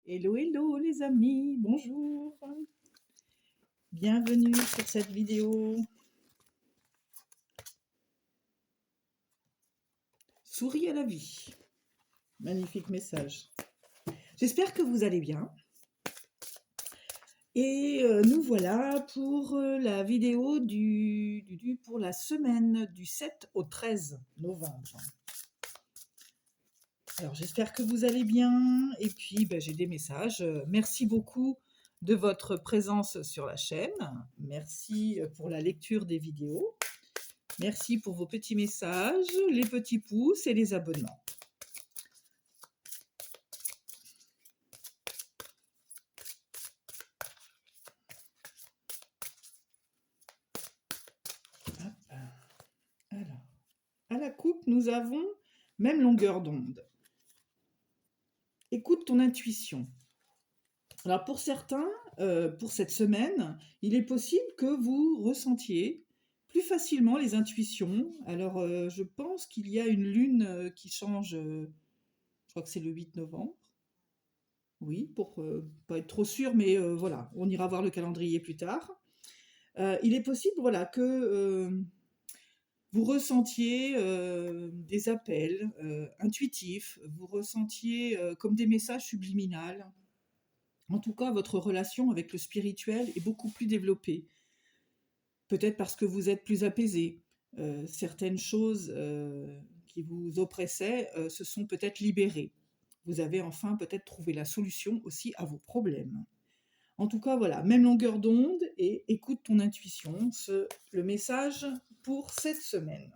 Hello, hello les amis, bonjour. Bienvenue sur cette vidéo. Souris à la vie. Magnifique message. J'espère que vous allez bien. Et nous voilà pour la vidéo pour la semaine du 7 au 13 novembre. Alors j'espère que vous allez bien. Et puis j'ai des messages. Merci beaucoup de votre présence sur la chaîne. Merci pour la lecture des vidéos. Merci pour vos petits messages, les petits pouces et les abonnements. Hop. Alors, à la coupe, nous avons même longueur d'onde. Écoute ton intuition. Alors pour certains, pour cette semaine, il est possible que vous ressentiez plus facilement les intuitions. Alors je pense qu'il y a une lune qui change, je crois que c'est le 8 novembre. Oui, pour pas être trop sûr, mais voilà, on ira voir le calendrier plus tard. Il est possible, voilà, que vous ressentiez des appels intuitifs, vous ressentiez comme des messages subliminales. En tout cas, votre relation avec le spirituel est beaucoup plus développée. Peut-être parce que vous êtes plus apaisé. Certaines choses qui vous oppressaient se sont peut-être libérées. Vous avez enfin peut-être trouvé la solution aussi à vos problèmes. En tout cas, voilà, même longueur d'onde et écoute ton intuition, le message pour cette semaine.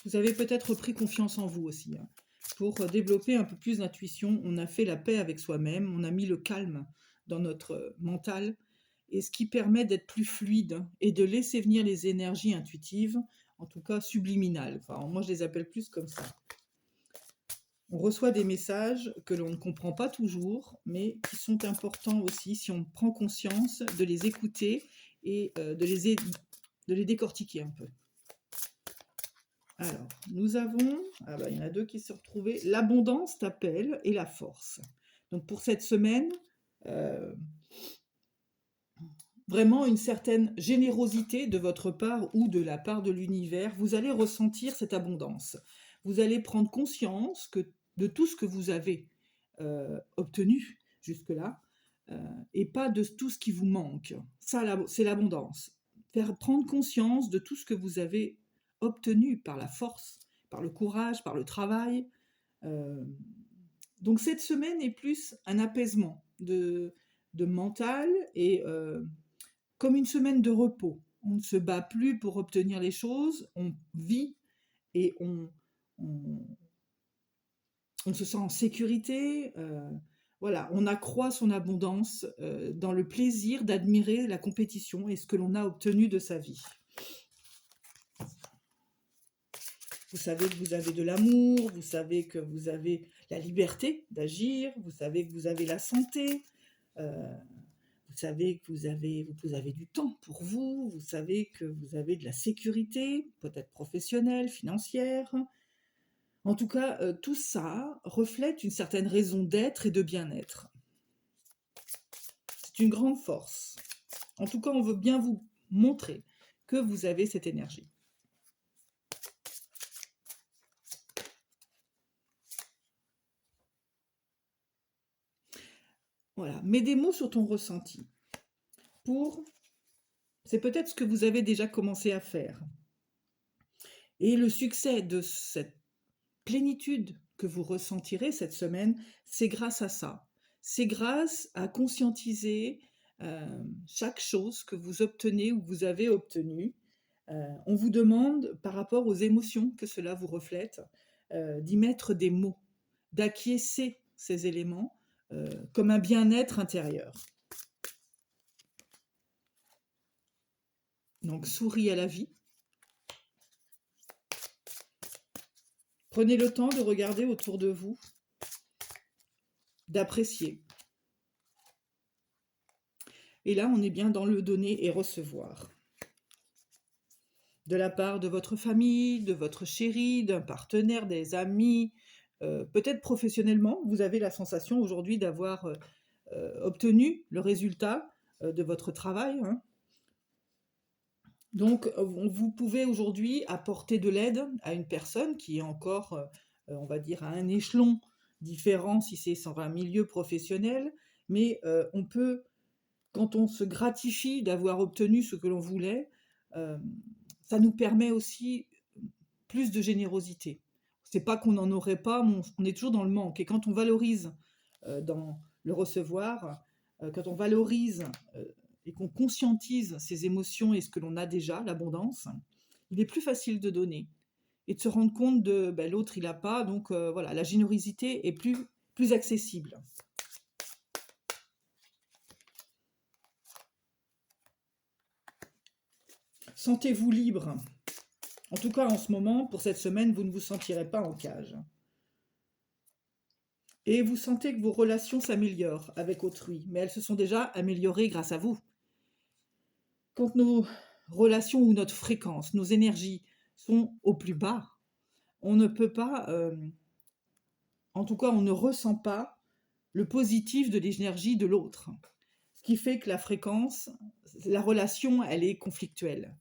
Vous avez peut-être pris confiance en vous aussi. Pour développer un peu plus d'intuition, on a fait la paix avec soi-même, on a mis le calme dans notre mental, et ce qui permet d'être plus fluide et de laisser venir les énergies intuitives, en tout cas subliminales. Enfin, moi, je les appelle plus comme ça. On reçoit des messages que l'on ne comprend pas toujours, mais qui sont importants aussi si on prend conscience de les écouter et de les décortiquer un peu. Alors, nous avons, il y en a deux qui se sont retrouvés, l'abondance t'appelle et la force. Donc pour cette semaine, vraiment une certaine générosité de votre part ou de la part de l'univers, vous allez ressentir cette abondance. Vous allez prendre conscience de tout ce que vous avez obtenu jusque-là et pas de tout ce qui vous manque. Ça, c'est l'abondance. Faire prendre conscience de tout ce que vous avez obtenu par la force, par le courage, par le travail. Donc cette semaine est plus un apaisement de mental et comme une semaine de repos. On ne se bat plus pour obtenir les choses, on vit et on se sent en sécurité. Voilà, on accroît son abondance dans le plaisir d'admirer la compétition et ce que l'on a obtenu de sa vie. Vous savez que vous avez de l'amour, vous savez que vous avez la liberté d'agir, vous savez que vous avez la santé, vous savez que vous avez du temps pour vous, vous savez que vous avez de la sécurité, peut-être professionnelle, financière. En tout cas, tout ça reflète une certaine raison d'être et de bien-être. C'est une grande force. En tout cas, on veut bien vous montrer que vous avez cette énergie. Voilà, mets des mots sur ton ressenti. C'est peut-être ce que vous avez déjà commencé à faire. Et le succès de cette plénitude que vous ressentirez cette semaine, c'est grâce à ça. C'est grâce à conscientiser chaque chose que vous obtenez ou que vous avez obtenue. On vous demande, par rapport aux émotions que cela vous reflète, d'y mettre des mots, d'acquiescer ces éléments comme un bien-être intérieur. Donc, souris à la vie. Prenez le temps de regarder autour de vous, d'apprécier. Et là, on est bien dans le donner et recevoir. de la part de votre famille, de votre chéri, d'un partenaire, des amis, peut-être professionnellement, vous avez la sensation aujourd'hui d'avoir obtenu le résultat de votre travail, hein. Donc, vous pouvez aujourd'hui apporter de l'aide à une personne qui est encore, on va dire, à un échelon différent si c'est sur un milieu professionnel, mais on peut, quand on se gratifie d'avoir obtenu ce que l'on voulait, euh, ça nous permet aussi plus de générosité. C'est pas qu'on n'en aurait pas, mais on est toujours dans le manque. Et quand on valorise dans le recevoir, quand on valorise et qu'on conscientise ses émotions et ce que l'on a déjà, l'abondance, il est plus facile de donner et de se rendre compte de ben, l'autre il n'a pas, donc voilà, la générosité est plus accessible. Sentez-vous libre. En tout cas, en ce moment, pour cette semaine, vous ne vous sentirez pas en cage. Et vous sentez que vos relations s'améliorent avec autrui, mais elles se sont déjà améliorées grâce à vous. Quand nos relations ou notre fréquence, nos énergies sont au plus bas, on ne peut pas, en tout cas, on ne ressent pas le positif de l'énergie de l'autre. Ce qui fait que la fréquence, la relation, elle est conflictuelle.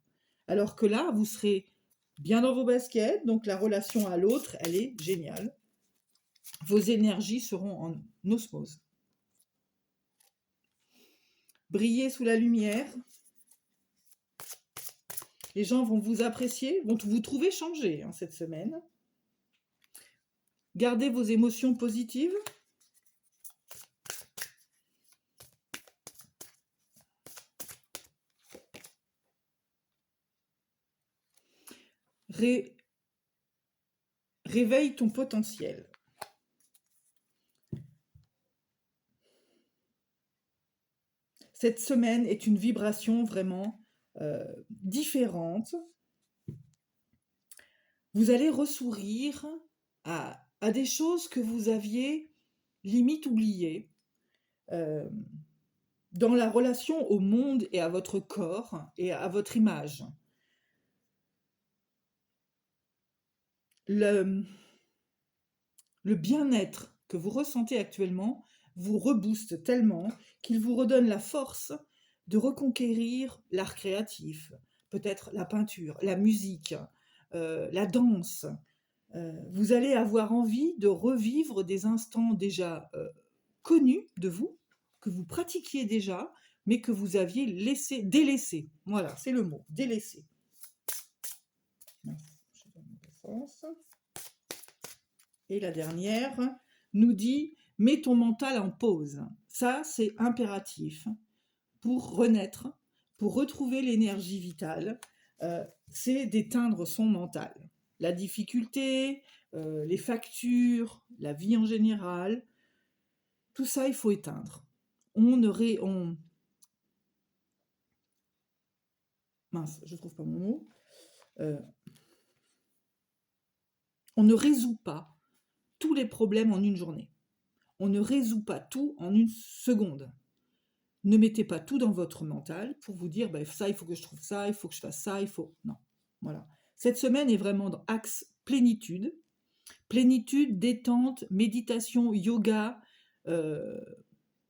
Alors que là, vous serez bien dans vos baskets, donc la relation à l'autre, elle est géniale. Vos énergies seront en osmose. Brillez sous la lumière. Les gens vont vous apprécier, vont vous trouver changé cette semaine. Gardez vos émotions positives. Réveille ton potentiel. Cette semaine est une vibration vraiment différente. Vous allez ressourire à des choses que vous aviez limite oubliées dans la relation au monde et à votre corps et à votre image. Le bien-être que vous ressentez actuellement vous rebooste tellement qu'il vous redonne la force de reconquérir l'art créatif, peut-être la peinture, la musique, la danse. Vous allez avoir envie de revivre des instants déjà connus de vous, que vous pratiquiez déjà, mais que vous aviez délaissé. Voilà, c'est le mot, délaissé. Et la dernière nous dit « Mets ton mental en pause ». Ça, c'est impératif pour renaître, pour retrouver l'énergie vitale. C'est d'éteindre son mental. La difficulté, les factures, la vie en général, tout ça, il faut éteindre. Mince, je ne trouve pas mon mot. On ne résout pas tous les problèmes en une journée. On ne résout pas tout en une seconde. Ne mettez pas tout dans votre mental pour vous dire ça, il faut que je trouve ça, il faut que je fasse ça, il faut... Non, voilà. Cette semaine est vraiment dans axe plénitude. Plénitude, détente, méditation, yoga,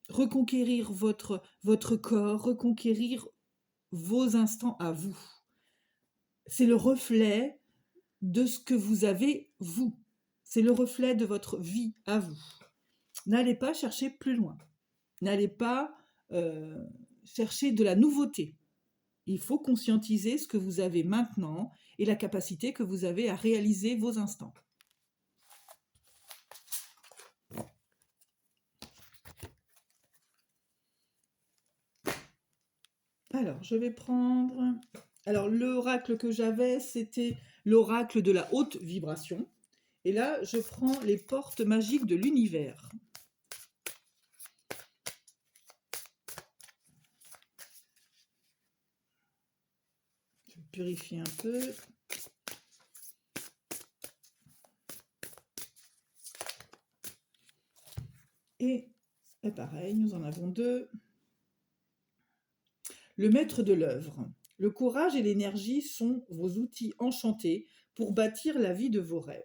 reconquérir votre corps, reconquérir vos instants à vous. C'est le reflet de ce que vous avez, vous. C'est le reflet de votre vie à vous. N'allez pas chercher plus loin. N'allez pas chercher de la nouveauté. Il faut conscientiser ce que vous avez maintenant et la capacité que vous avez à réaliser vos instants. Alors, je vais prendre... Alors, l'oracle que j'avais, c'était l'oracle de la haute vibration. Et là, je prends les portes magiques de l'univers. Je purifie un peu. Et pareil, nous en avons deux. Le maître de l'œuvre. Le courage et l'énergie sont vos outils enchantés pour bâtir la vie de vos rêves.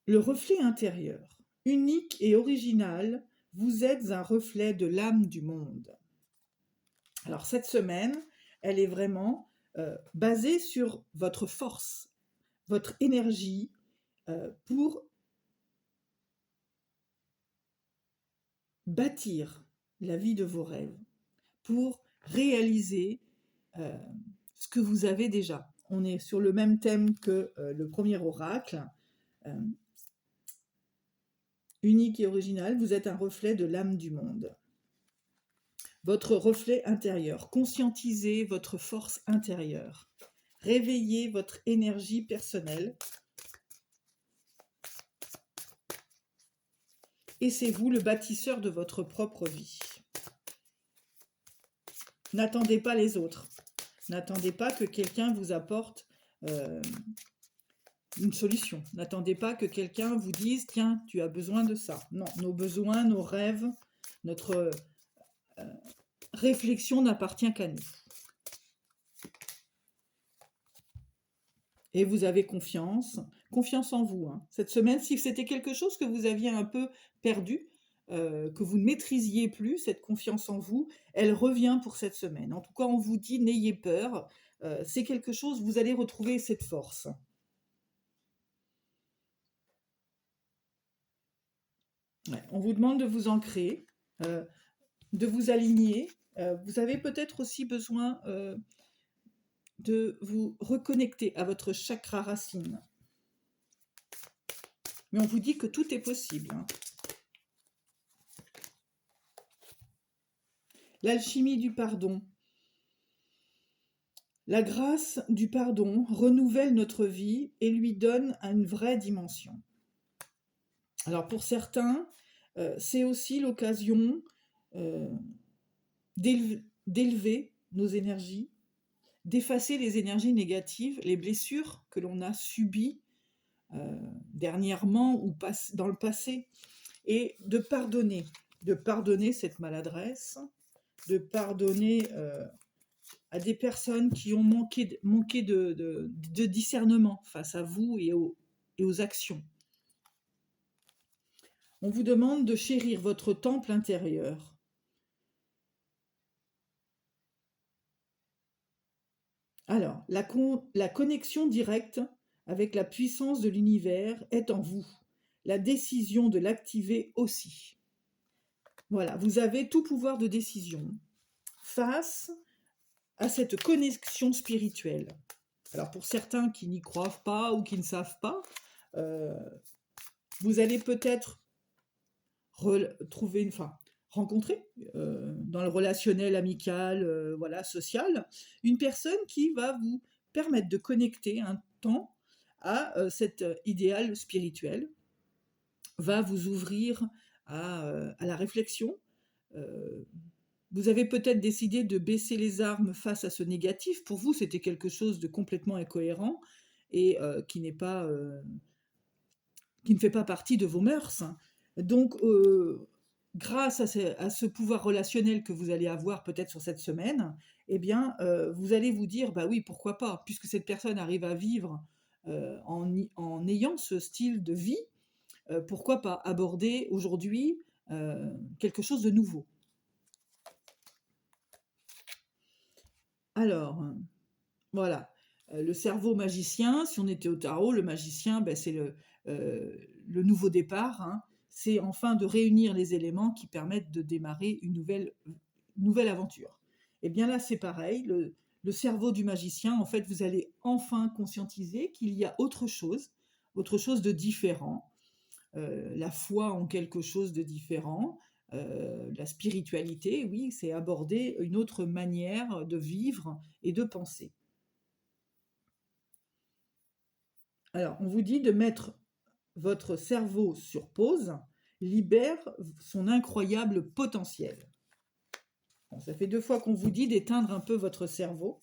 Le reflet intérieur, unique et original, vous êtes un reflet de l'âme du monde. Alors cette semaine, elle est vraiment basée sur votre force, votre énergie pour bâtir la vie de vos rêves, pour réaliser ce que vous avez déjà. On est sur le même thème que le premier oracle. Unique et original, vous êtes un reflet de l'âme du monde. Votre reflet intérieur, conscientisez votre force intérieure. Réveillez votre énergie personnelle. Et c'est vous le bâtisseur de votre propre vie. N'attendez pas les autres. N'attendez pas que quelqu'un vous apporte une solution. N'attendez pas que quelqu'un vous dise « Tiens, tu as besoin de ça ». Non, nos besoins, nos rêves, notre réflexion n'appartient qu'à nous. Et vous avez confiance en vous. Hein. Cette semaine, si c'était quelque chose que vous aviez un peu perdu, que vous ne maîtrisiez plus, cette confiance en vous, elle revient pour cette semaine. En tout cas, on vous dit, n'ayez peur, c'est quelque chose, vous allez retrouver cette force. Ouais, on vous demande de vous ancrer, de vous aligner. Vous avez peut-être aussi besoin de vous reconnecter à votre chakra racine. Mais on vous dit que tout est possible. Hein. L'alchimie du pardon. La grâce du pardon renouvelle notre vie et lui donne une vraie dimension. Alors pour certains, c'est aussi l'occasion d'élever nos énergies, d'effacer les énergies négatives, les blessures que l'on a subies dernièrement ou dans le passé, et de pardonner cette maladresse, de pardonner à des personnes qui ont manqué de discernement face à vous et aux actions. On vous demande de chérir votre temple intérieur. Alors, la connexion directe avec la puissance de l'univers est en vous. La décision de l'activer aussi. Voilà, vous avez tout pouvoir de décision face à cette connexion spirituelle. Alors pour certains qui n'y croient pas ou qui ne savent pas, vous allez peut-être rencontrer dans le relationnel amical, social, une personne qui va vous permettre de connecter un temps à cet idéal spirituel, va vous ouvrir à la réflexion. Vous avez peut-être décidé de baisser les armes face à ce négatif. Pour vous, c'était quelque chose de complètement incohérent et qui ne fait pas partie de vos mœurs. Donc, grâce à ce pouvoir relationnel que vous allez avoir peut-être sur cette semaine, eh bien, vous allez vous dire, bah oui, pourquoi pas, puisque cette personne arrive à vivre en ayant ce style de vie, pourquoi pas aborder aujourd'hui quelque chose de nouveau. Alors, voilà, le cerveau magicien, si on était au tarot, le magicien, c'est le nouveau départ, hein. C'est enfin de réunir les éléments qui permettent de démarrer une nouvelle aventure. Et bien là, c'est pareil, le cerveau du magicien, en fait, vous allez enfin conscientiser qu'il y a autre chose de différent, la foi en quelque chose de différent, la spiritualité, oui, c'est aborder une autre manière de vivre et de penser. Alors, on vous dit de mettre votre cerveau sur pause, libère son incroyable potentiel. Bon, ça fait 2 fois qu'on vous dit d'éteindre un peu votre cerveau.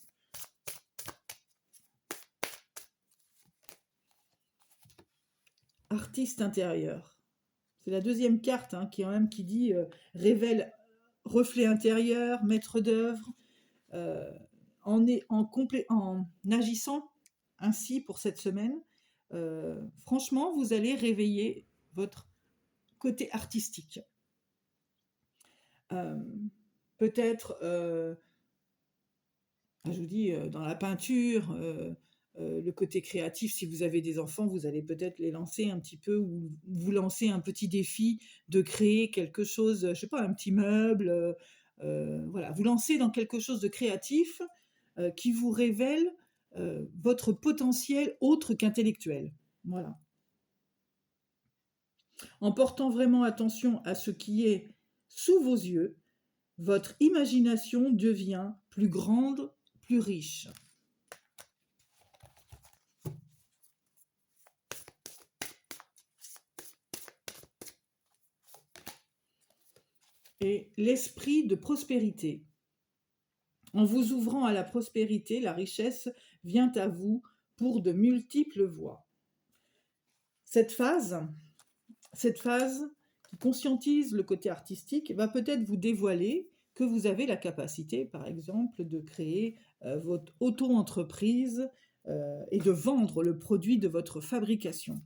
Artiste intérieur. C'est la deuxième carte qui dit révèle reflet intérieur, maître d'œuvre, en agissant ainsi pour cette semaine, franchement, vous allez réveiller votre côté artistique. Peut-être, je vous dis, dans la peinture, le côté créatif, si vous avez des enfants, vous allez peut-être les lancer un petit peu ou vous lancer un petit défi de créer quelque chose, je sais pas, un petit meuble, voilà, vous lancez dans quelque chose de créatif, qui vous révèle, votre potentiel autre qu'intellectuel. Voilà. En portant vraiment attention à ce qui est sous vos yeux, votre imagination devient plus grande, plus riche. Et l'esprit de prospérité. En vous ouvrant à la prospérité, la richesse vient à vous pour de multiples voies. Cette phase qui conscientise le côté artistique va peut-être vous dévoiler que vous avez la capacité, par exemple, de créer votre auto-entreprise et de vendre le produit de votre fabrication.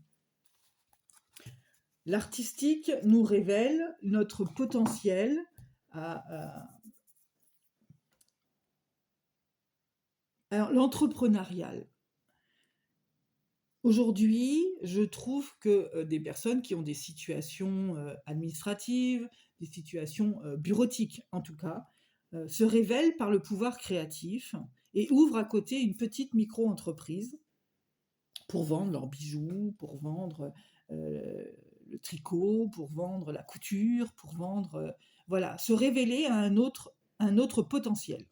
L'artistique nous révèle notre potentiel alors, l'entrepreneurial. Aujourd'hui, je trouve que des personnes qui ont des situations administratives, des situations bureautiques en tout cas, se révèlent par le pouvoir créatif et ouvrent à côté une petite micro-entreprise pour vendre leurs bijoux, pour vendre le tricot, pour vendre la couture, pour vendre... voilà, se révéler à un autre potentiel.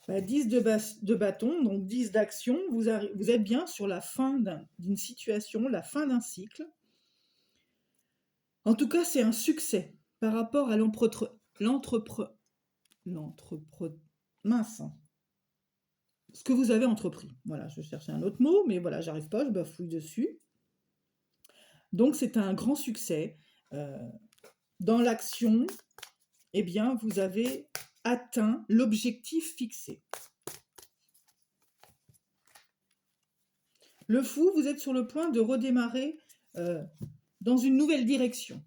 Bah, 10 de bâton, donc 10 d'action, vous êtes bien sur la fin d'une situation, la fin d'un cycle. En tout cas, c'est un succès par rapport à mince, ce que vous avez entrepris. Voilà, je cherchais un autre mot, mais voilà, j'arrive pas, je bafouille dessus. Donc, c'est un grand succès. Dans l'action, eh bien, vous avez atteint l'objectif fixé. Le fou, vous êtes sur le point de redémarrer dans une nouvelle direction.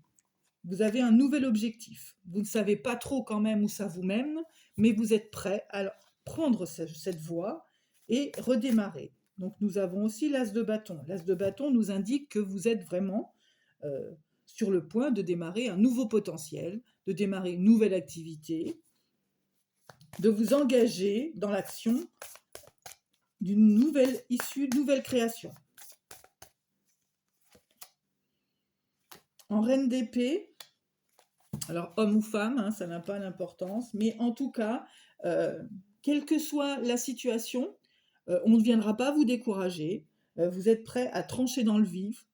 Vous avez un nouvel objectif. Vous ne savez pas trop quand même où ça vous mène, mais vous êtes prêt à prendre cette voie et redémarrer. Donc nous avons aussi l'as de bâton. L'as de bâton nous indique que vous êtes vraiment sur le point de démarrer un nouveau potentiel, de démarrer une nouvelle activité, de vous engager dans l'action d'une nouvelle issue, nouvelle création. En reine d'épée, alors homme ou femme, hein, ça n'a pas d'importance, mais en tout cas, quelle que soit la situation, on ne viendra pas vous décourager, vous êtes prêt à trancher dans le vif.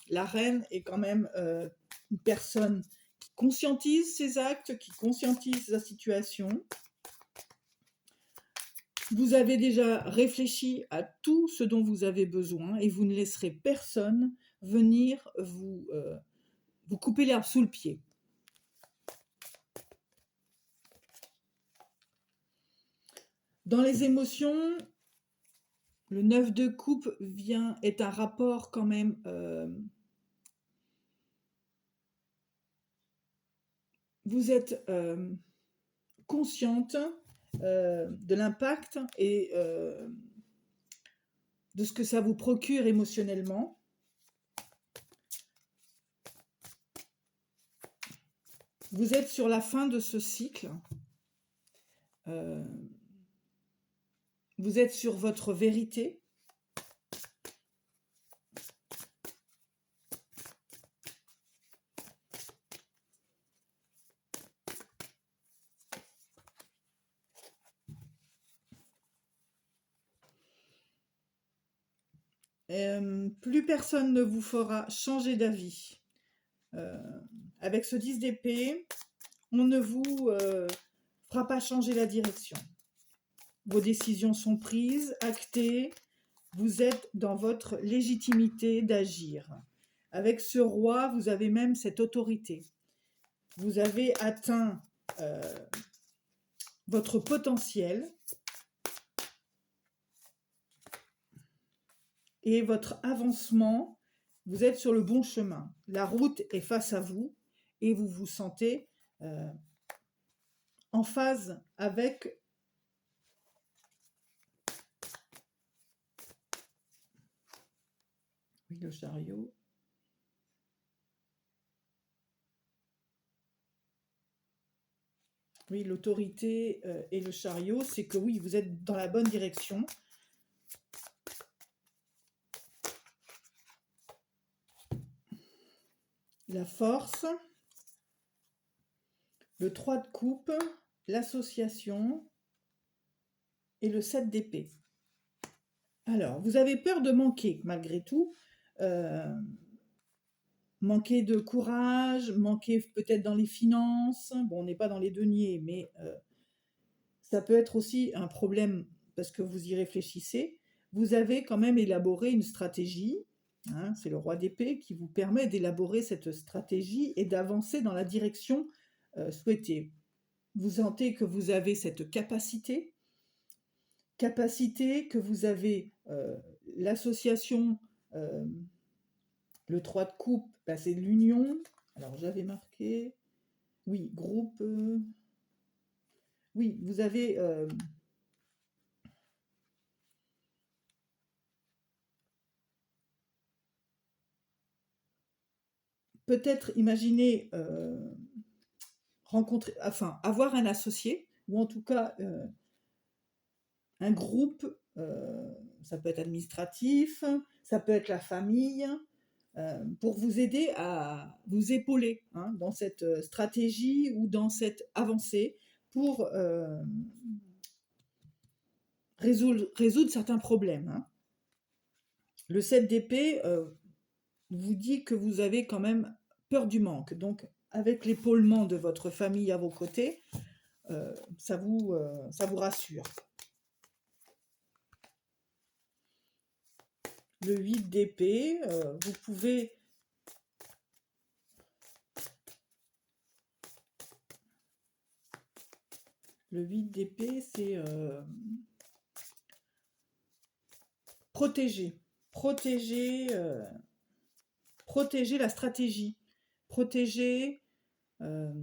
La reine est quand même une personne qui conscientise ses actes, qui conscientise sa situation. Vous avez déjà réfléchi à tout ce dont vous avez besoin et vous ne laisserez personne venir vous couper l'herbe sous le pied. Dans les émotions, le 9 de coupe est un rapport quand même vous êtes consciente de l'impact et de ce que ça vous procure émotionnellement. Vous êtes sur la fin de ce cycle. Vous êtes sur votre vérité. Plus personne ne vous fera changer d'avis. Avec ce 10 d'épée, on ne vous fera pas changer la direction. Vos décisions sont prises, actées. Vous êtes dans votre légitimité d'agir. Avec ce roi, vous avez même cette autorité. Vous avez atteint votre potentiel et votre avancement, vous êtes sur le bon chemin. La route est face à vous et vous vous sentez en phase avec le chariot. Oui, l'autorité et le chariot, c'est que oui, vous êtes dans la bonne direction. La force, le 3 de coupe, l'association et le 7 d'épée. Alors, vous avez peur de manquer, malgré tout. Manquer de courage, manquer peut-être dans les finances. Bon, on n'est pas dans les deniers, mais ça peut être aussi un problème parce que vous y réfléchissez. Vous avez quand même élaboré une stratégie. Hein, c'est le roi d'épée qui vous permet d'élaborer cette stratégie et d'avancer dans la direction souhaitée. Vous sentez que vous avez cette capacité que vous avez l'association, le 3 de coupe, bah, c'est l'union. Alors j'avais marqué, oui, groupe, oui, vous avez peut-être imaginer rencontrer, enfin avoir un associé, ou en tout cas un groupe, ça peut être administratif, ça peut être la famille, pour vous aider à vous épauler hein, dans cette stratégie ou dans cette avancée pour résoudre certains problèmes. Hein. Le 7 d'épée vous dit que vous avez quand même peur du manque. Donc, avec l'épaulement de votre famille à vos côtés, ça vous rassure. Le 8 d'épée, vous pouvez le 8 d'épée, c'est protéger la stratégie, protéger ce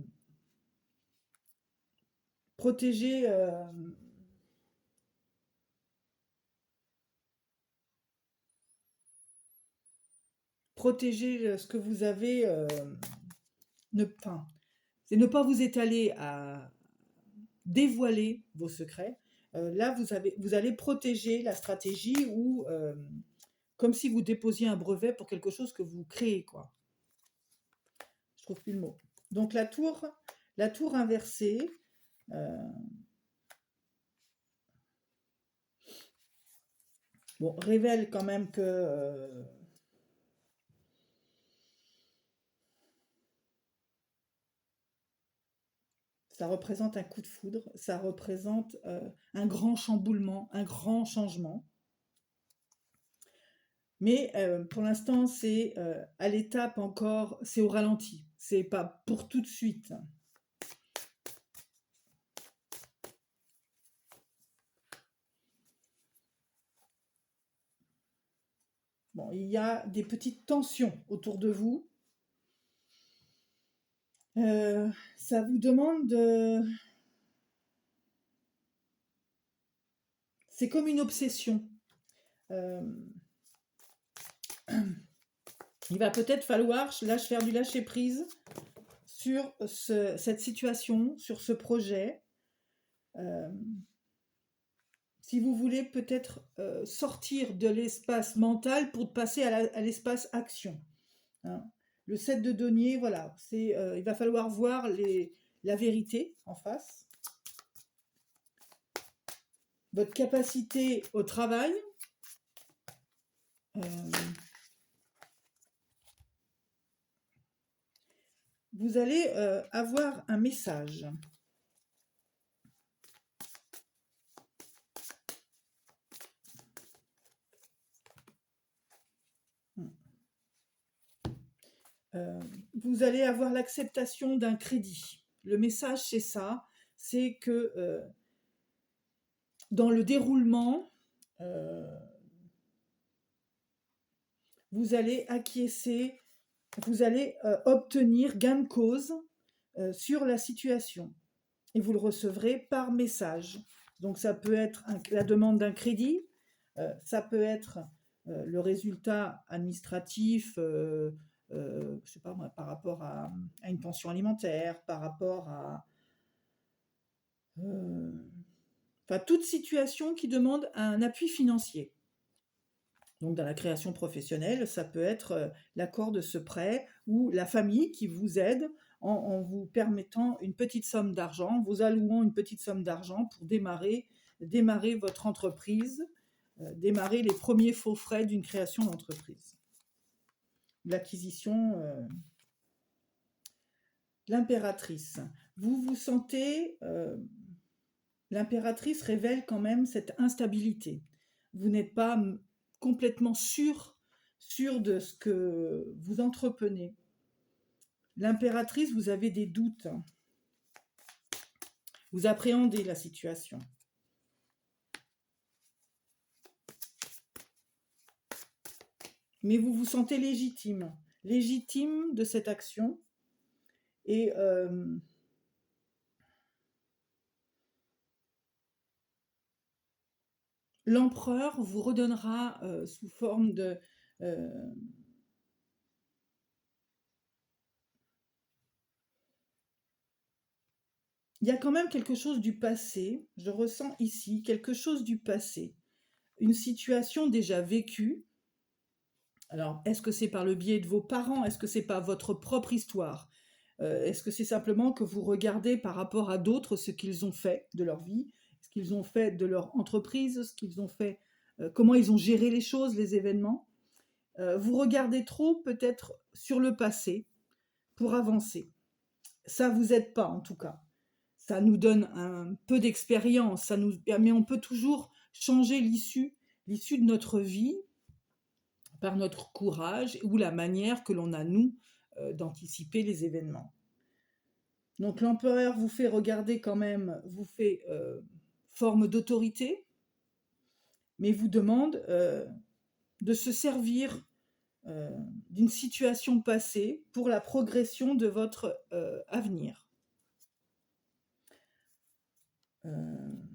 que vous avez, c'est ne pas vous étaler à dévoiler vos secrets. Là, vous allez protéger la stratégie ou comme si vous déposiez un brevet pour quelque chose que vous créez, quoi. Je trouve plus le mot. Donc la tour inversée, bon, révèle quand même que ça représente un coup de foudre, ça représente un grand chamboulement, un grand changement. Mais pour l'instant, c'est à l'étape encore, c'est au ralenti, c'est pas pour tout de suite. Bon, il y a des petites tensions autour de vous. Ça vous demande de... C'est comme une obsession. Il va peut-être falloir faire du lâcher-prise sur cette situation, sur ce projet. Si vous voulez peut-être sortir de l'espace mental pour passer à l'espace action. Hein. Le 7 de denier, voilà, il va falloir voir la vérité en face. Votre capacité au travail. Vous allez avoir un message. Vous allez avoir l'acceptation d'un crédit. Le message, c'est ça, c'est que dans le déroulement, vous allez acquiescer, vous allez obtenir gain de cause sur la situation. Et vous le recevrez par message. Donc ça peut être la demande d'un crédit, ça peut être le résultat administratif, je sais pas moi, par rapport à une pension alimentaire, par rapport à enfin, toute situation qui demande un appui financier. Donc dans la création professionnelle, ça peut être l'accord de ce prêt ou la famille qui vous aide en vous permettant une petite somme d'argent, vous allouant une petite somme d'argent pour démarrer votre entreprise, démarrer les premiers faux frais d'une création d'entreprise. L'acquisition, l'impératrice. Vous vous sentez, l'impératrice révèle quand même cette instabilité. Vous n'êtes pas complètement sûr de ce que vous entreprenez. L'impératrice, vous avez des doutes. Vous appréhendez la situation. Mais vous vous sentez légitime de cette action. Et l'empereur vous redonnera sous forme de... il y a quand même quelque chose du passé, je ressens ici quelque chose du passé, une situation déjà vécue. Alors, est-ce que c'est par le biais de vos parents? Est-ce que c'est pas votre propre histoire? Est-ce que c'est simplement que vous regardez par rapport à d'autres ce qu'ils ont fait de leur vie, ce qu'ils ont fait de leur entreprise, ce qu'ils ont fait, comment ils ont géré les choses, les événements? Vous regardez trop peut-être sur le passé pour avancer. Ça vous aide pas en tout cas. Ça nous donne un peu d'expérience, mais on peut toujours changer l'issue de notre vie par notre courage ou la manière que l'on a, nous, d'anticiper les événements. Donc l'empereur vous fait regarder quand même, vous fait forme d'autorité, mais vous demande de se servir d'une situation passée pour la progression de votre avenir.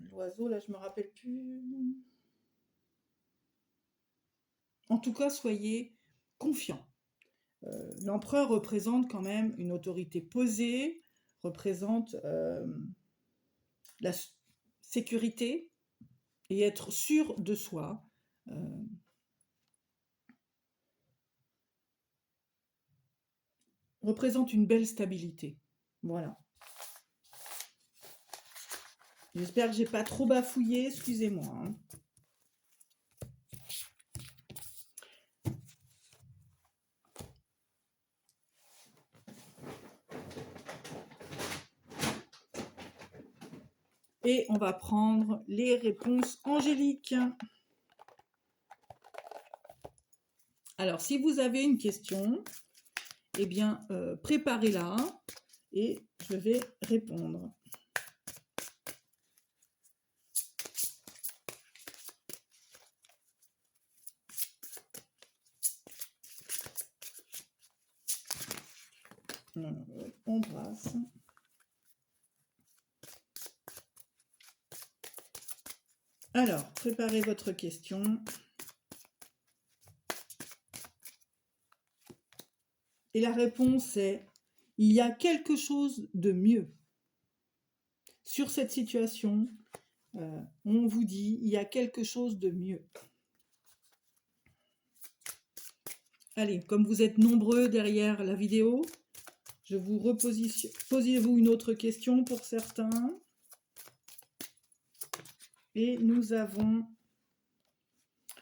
L'oiseau, là, je me rappelle plus. En tout cas, soyez confiants. L'empereur représente quand même une autorité posée, représente la sécurité et être sûr de soi. Représente une belle stabilité. Voilà. J'espère que j'ai pas trop bafouillé, excusez-moi. Hein. Et on va prendre les réponses angéliques. Alors, si vous avez une question, eh bien, préparez-la et je vais répondre. On brasse. Alors, préparez votre question. Et la réponse est il y a quelque chose de mieux. Sur cette situation, on vous dit, il y a quelque chose de mieux. Allez, comme vous êtes nombreux derrière la vidéo, je vous repositionne. Posez-vous une autre question pour certains. Et nous avons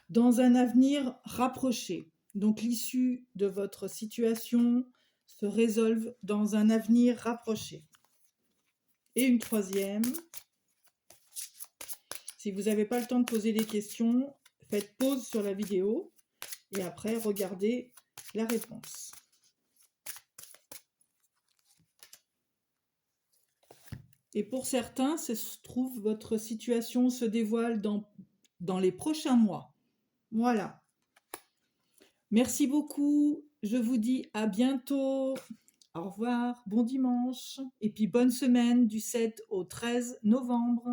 dans un avenir rapproché. Donc l'issue de votre situation se résolve dans un avenir rapproché. Et une troisième. Si vous n'avez pas le temps de poser des questions, faites pause sur la vidéo et après regardez la réponse. Et pour certains, ça se trouve, votre situation se dévoile dans les prochains mois. Voilà. Merci beaucoup. Je vous dis à bientôt. Au revoir. Bon dimanche. Et puis bonne semaine du 7 au 13 novembre.